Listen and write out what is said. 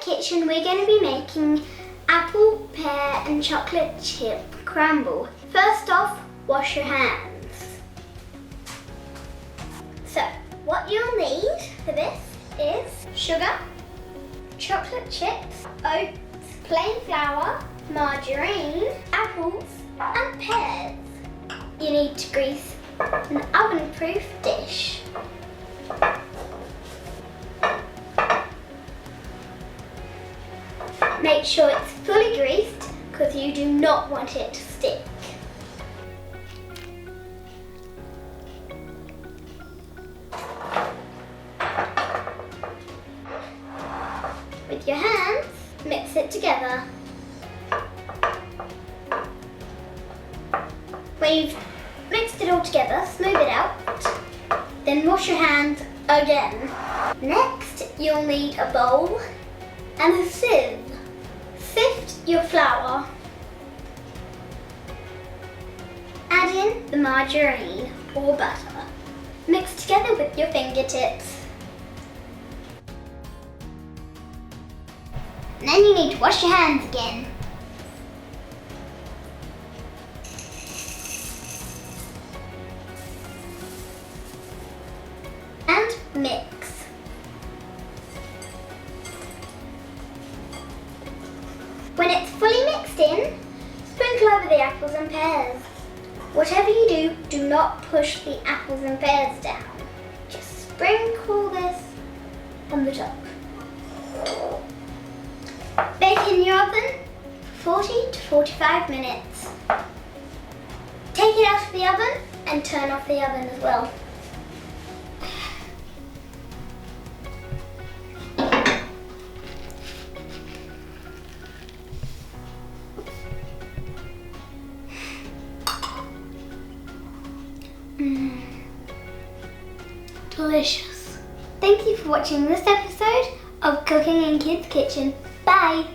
kitchen we're going to be making apple, pear and chocolate chip crumble. First off, wash your hands. So, what you'll need for this is sugar, chocolate chips, oats, plain flour, margarine, apples and pears. You need to grease an oven-proof dish. Make sure it's fully greased because you do not want it to stick. With your hands, mix it together. When you've mixed it all together, smooth it out, then wash your hands again. Next, you'll need a bowl and a sieve. Sift your flour. Add in the margarine or butter. Mix together with your fingertips. And then you need to wash your hands again. And mix. When it's fully mixed in, sprinkle over the apples and pears. Whatever you do, do not push the apples and pears down. Just sprinkle this on the top. Bake in your oven for 40 to 45 minutes. Take it out of the oven and turn off the oven as well. Delicious. Thank you for watching this episode of Cooking in Kids Kitchen. Bye!